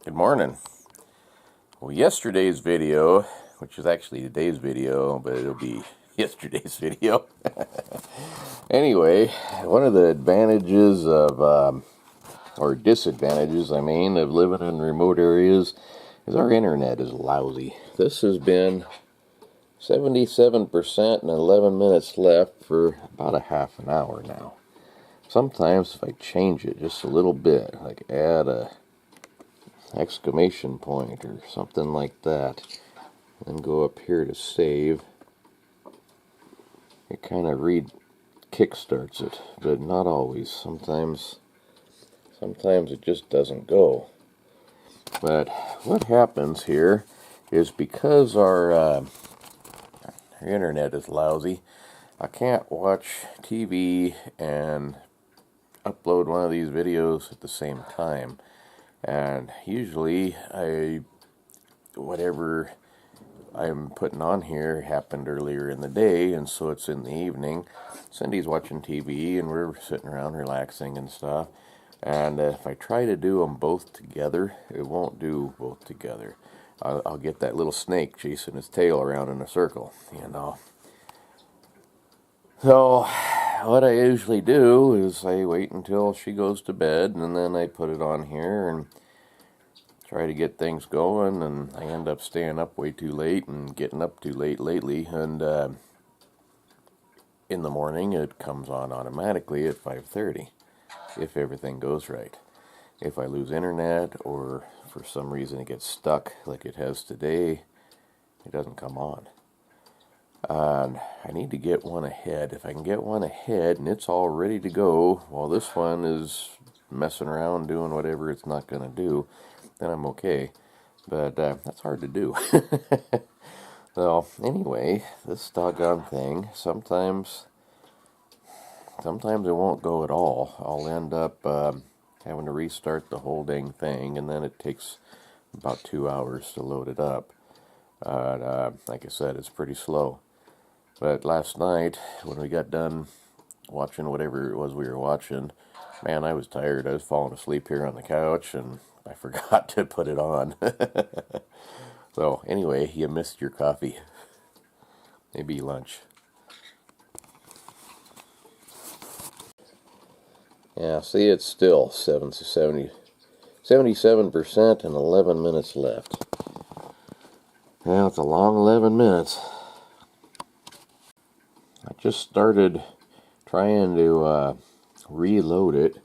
Good morning. Well, yesterday's video, which is actually today's video, but it'll be yesterday's video. Anyway, one of the advantages of, or disadvantages, I mean, of living in remote areas is our internet is lousy. This has been 77% and 11 minutes left for about a half an hour now. Sometimes if I change it just a little bit, like add a exclamation point or something like that, and go up here to save, it kind of kickstarts it, but not always. Sometimes it just doesn't go. But what happens here is because our internet is lousy, I can't watch TV and upload one of these videos at the same time. And usually whatever I'm putting on here happened earlier in the day, and so it's in the evening. Cindy's watching TV and we're sitting around relaxing and stuff. And if I try to do them both together, it won't do both together. I'll get that little snake chasing his tail around in a circle, you know. So what I usually do is I wait until she goes to bed, and then I put it on here and try to get things going, and I end up staying up way too late and getting up too late lately, and in the morning it comes on automatically at 5:30 if everything goes right. If I lose internet or for some reason it gets stuck like it has today, it doesn't come on. And I need to get one ahead. If I can get one ahead and it's all ready to go while this one is messing around doing whatever it's not going to do, then I'm okay. But that's hard to do. Well, anyway, this doggone thing, sometimes it won't go at all. I'll end up having to restart the whole dang thing, and then it takes about 2 hours to load it up. Like I said, it's pretty slow. But last night, when we got done watching whatever it was we were watching, man, I was tired. I was falling asleep here on the couch, and I forgot to put it on. So, anyway, you missed your coffee. Maybe lunch. Yeah, see, it's still 77% and 11 minutes left. Well, it's a long 11 minutes. I just started trying to reload it.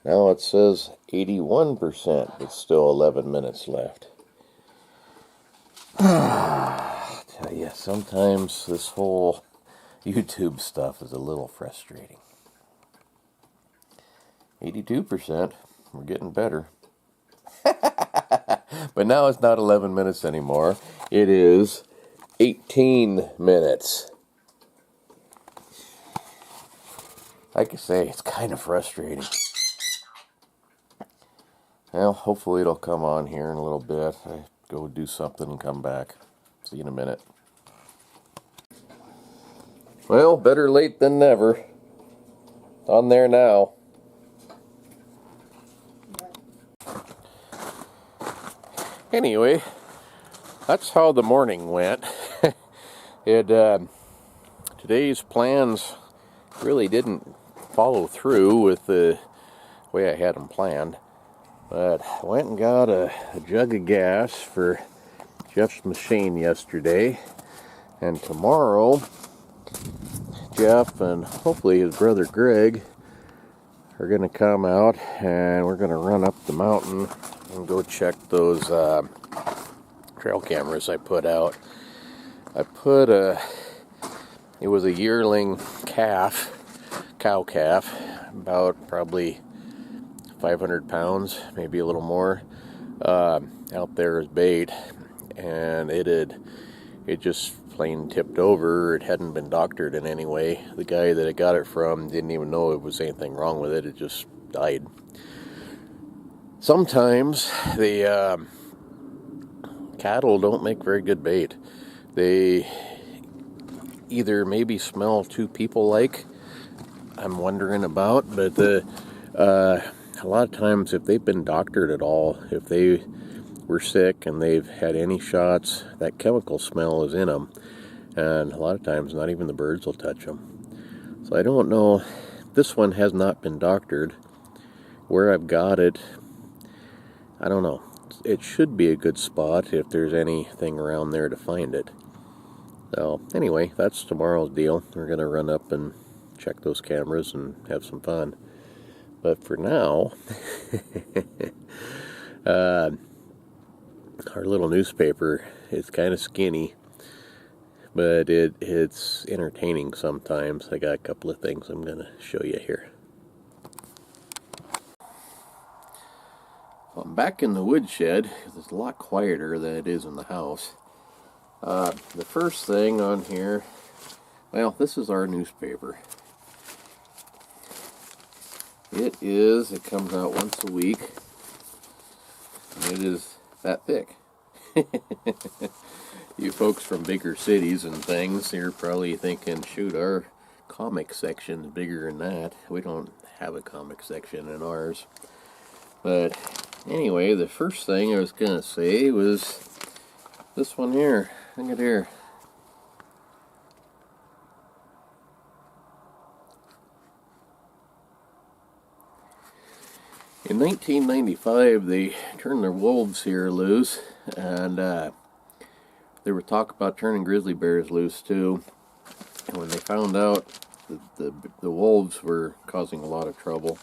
Now it says 81%, but still 11 minutes left. I tell you, sometimes this whole YouTube stuff is a little frustrating. 82%, we're getting better. But now it's not 11 minutes anymore. It is 18 minutes. Like I say, it's kind of frustrating. Well, hopefully it'll come on here in a little bit. I go do something and come back. See you in a minute. Well, better late than never. On there now. Anyway, that's how the morning went. Today's plans really didn't follow through with the way I had them planned. But I went and got a jug of gas for Jeff's machine yesterday. And tomorrow, Jeff and hopefully his brother Greg are going to come out, and we're going to run up the mountain and go check those trail cameras I put out. It was a yearling cow calf, about probably 500 pounds, maybe a little more, out there as bait, and it just plain tipped over. It hadn't been doctored in any way. The guy that I got it from didn't even know it was anything wrong with it. It just died. Sometimes the cattle don't make very good bait. They either maybe smell too people-like, I'm wondering about, but a lot of times if they've been doctored at all, if they were sick and they've had any shots, that chemical smell is in them. And a lot of times not even the birds will touch them. So I don't know. This one has not been doctored. Where I've got it, I don't know. It should be a good spot if there's anything around there to find it. So anyway, that's tomorrow's deal. We're going to run up and check those cameras and have some fun. But for now, our little newspaper is kind of skinny, but it's entertaining sometimes. I got a couple of things I'm going to show you here. Well, I'm back in the woodshed. It's a lot quieter than it is in the house. The first thing on here, well, this is our newspaper. It comes out once a week, and it is that thick. You folks from bigger cities and things, you're probably thinking, shoot, our comic section is bigger than that. We don't have a comic section in ours. But anyway, the first thing I was going to say was this one here. Look at here. In 1995, they turned their wolves here loose, and there were talk about turning grizzly bears loose too. And when they found out that the wolves were causing a lot of trouble,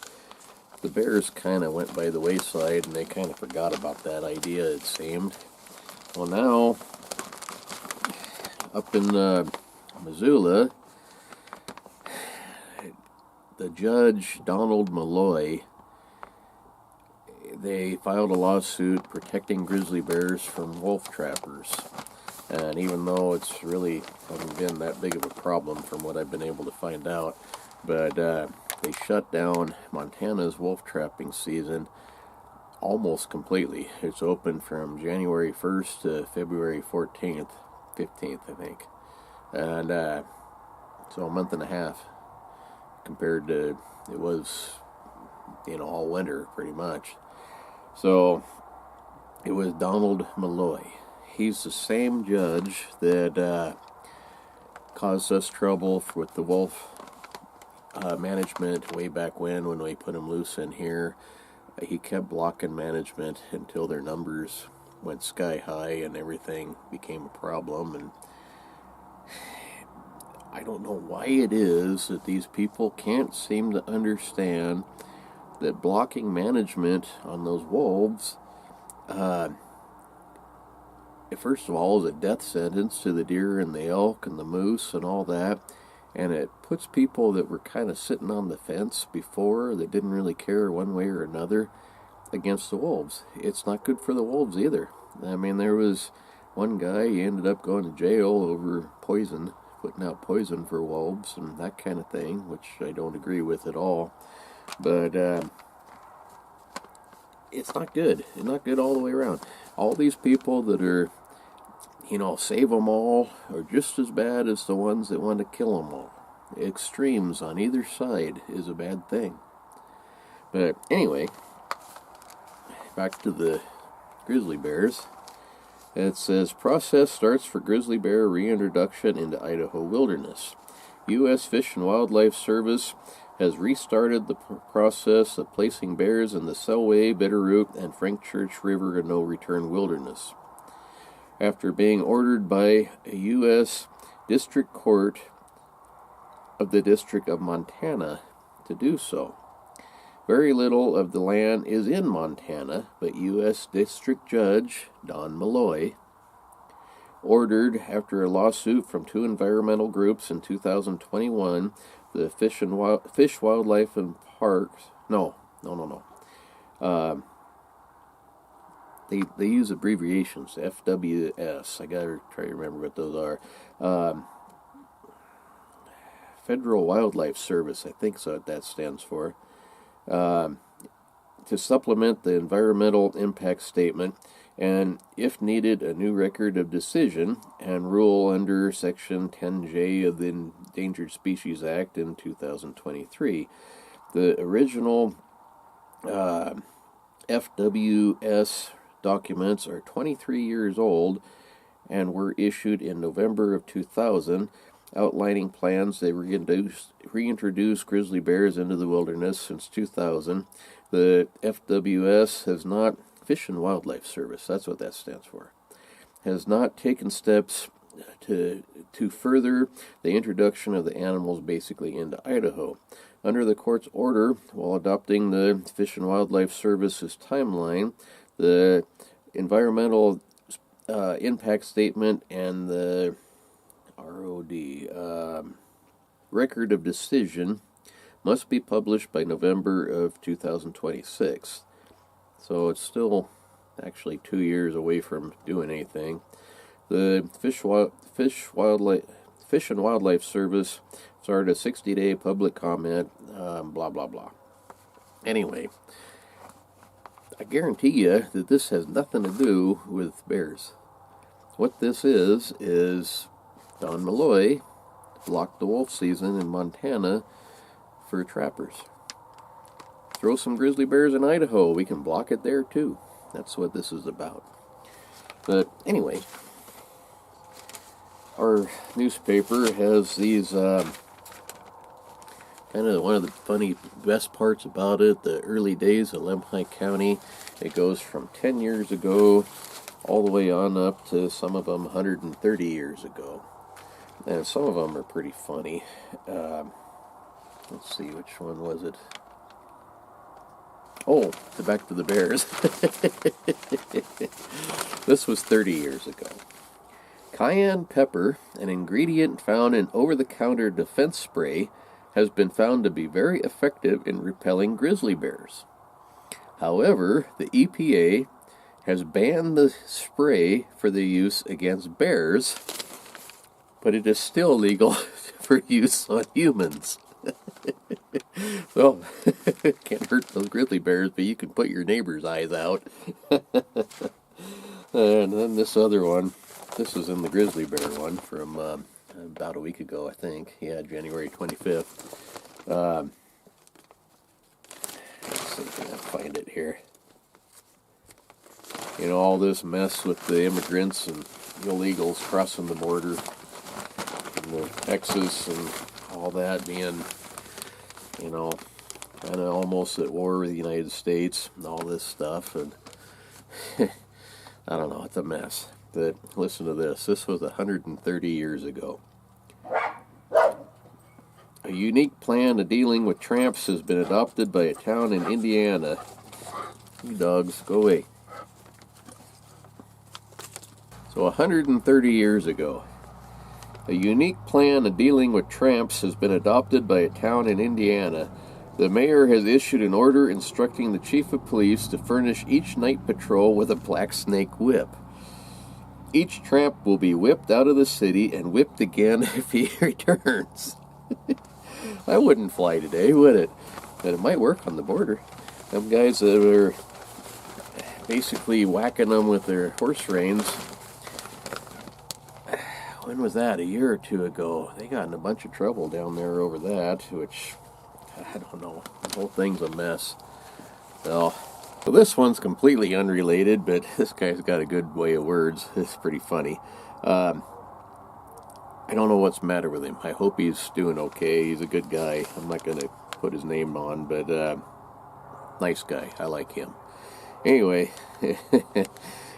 the bears kind of went by the wayside, and they kind of forgot about that idea, it seemed. Well, now, up in Missoula, the judge, Donald Malloy, they filed a lawsuit protecting grizzly bears from wolf trappers. And even though it's really hasn't been that big of a problem from what I've been able to find out, but they shut down Montana's wolf trapping season almost completely. It's open from January 1st to February 14th, 15th, I think. And so a month and a half compared to it was, all winter pretty much. So it was Donald Malloy. He's the same judge that caused us trouble with the wolf management way back when we put him loose in here. He kept blocking management until their numbers went sky high and everything became a problem. And I don't know why it is that these people can't seem to understand that blocking management on those wolves, first of all, is a death sentence to the deer and the elk and the moose and all that, and it puts people that were kind of sitting on the fence before, that didn't really care one way or another, against the wolves. It's not good for the wolves either. I mean, there was one guy, he ended up going to jail over poison, putting out poison for wolves and that kind of thing, which I don't agree with at all. But it's not good. It's not good all the way around. All these people that are, save them all are just as bad as the ones that want to kill them all. Extremes on either side is a bad thing. But anyway, back to the grizzly bears. It says, process starts for grizzly bear reintroduction into Idaho wilderness. U.S. Fish and Wildlife Service has restarted the process of placing bears in the Selway, Bitterroot, and Frank Church River no-return wilderness, after being ordered by a U.S. District Court of the District of Montana to do so. Very little of the land is in Montana, but U.S. District Judge Don Malloy ordered, after a lawsuit from two environmental groups in 2021, the Fish, Wildlife, and Parks. No. They use abbreviations. FWS. I gotta try to remember what those are. Federal Wildlife Service. I think so. That stands for. To supplement the environmental impact statement, and if needed, a new record of decision and rule under Section 10J of the Endangered Species Act in 2023. The original FWS documents are 23 years old and were issued in November of 2000, outlining plans to reintroduce grizzly bears into the wilderness since 2000. The FWS has not, Fish and Wildlife Service, that's what that stands for, has not taken steps to further the introduction of the animals basically into Idaho. Under the court's order, while adopting the Fish and Wildlife Service's timeline, the environmental impact statement and the record of decision must be published by November of 2026. So it's still actually 2 years away from doing anything. The Fish and Wildlife Service started a 60-day public comment, blah, blah, blah. Anyway, I guarantee you that this has nothing to do with bears. What this is Don Malloy blocked the wolf season in Montana for trappers. Throw some grizzly bears in Idaho, we can block it there too. That's what this is about. But anyway, our newspaper has these kind of one of the funny best parts about it, the early days of Lemhi County. It goes from 10 years ago all the way on up to some of them 130 years ago. And some of them are pretty funny. Let's see, which one was it? Oh, back to the bears. This was 30 years ago. Cayenne pepper, an ingredient found in over-the-counter defense spray, has been found to be very effective in repelling grizzly bears. However, the EPA has banned the spray for the use against bears, but it is still legal for use on humans. So, can't hurt those grizzly bears, but you can put your neighbor's eyes out. And then this other one, this is in the grizzly bear one from about a week ago, I think. Yeah, January 25th. Let's see if I can find it here. You know, all this mess with the immigrants and illegals crossing the border, and Texas and all that being, you know, kind of almost at war with the United States and all this stuff, and I don't know, it's a mess. But listen to this. This was 130 years ago. A unique plan to dealing with tramps has been adopted by a town in Indiana. You dogs, go away. So 130 years ago, a unique plan of dealing with tramps has been adopted by a town in Indiana. The mayor has issued an order instructing the chief of police to furnish each night patrol with a black snake whip. Each tramp will be whipped out of the city and whipped again if he returns. I wouldn't fly today, would it? But it might work on the border. Them guys that are basically whacking them with their horse reins. When was that? A year or two ago. They got in a bunch of trouble down there over that, which, I don't know. The whole thing's a mess. Well, this one's completely unrelated, but this guy's got a good way of words. It's pretty funny. I don't know what's the matter with him. I hope he's doing okay. He's a good guy. I'm not going to put his name on, but nice guy. I like him. Anyway,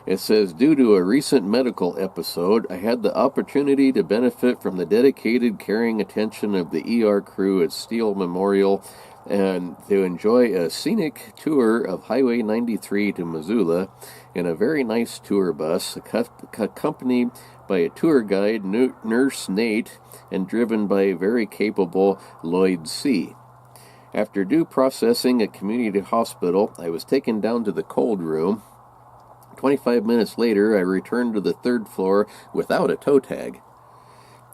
it says, due to a recent medical episode, I had the opportunity to benefit from the dedicated, caring attention of the ER crew at Steele Memorial and to enjoy a scenic tour of Highway 93 to Missoula in a very nice tour bus, accompanied by a tour guide, Nurse Nate, and driven by a very capable Lloyd C. After due processing at community hospital, I was taken down to the cold room. 25 minutes later, I returned to the third floor without a toe tag.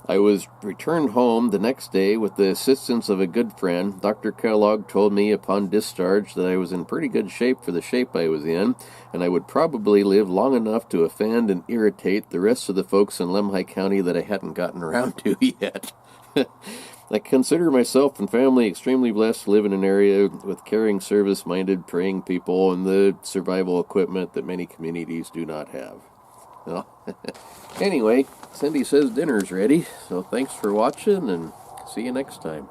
I was returned home the next day with the assistance of a good friend. Dr. Kellogg told me upon discharge that I was in pretty good shape for the shape I was in, and I would probably live long enough to offend and irritate the rest of the folks in Lemhi County that I hadn't gotten around to yet. I consider myself and family extremely blessed to live in an area with caring, service-minded, praying people and the survival equipment that many communities do not have. Well, anyway, Cindy says dinner's ready, so thanks for watching and see you next time.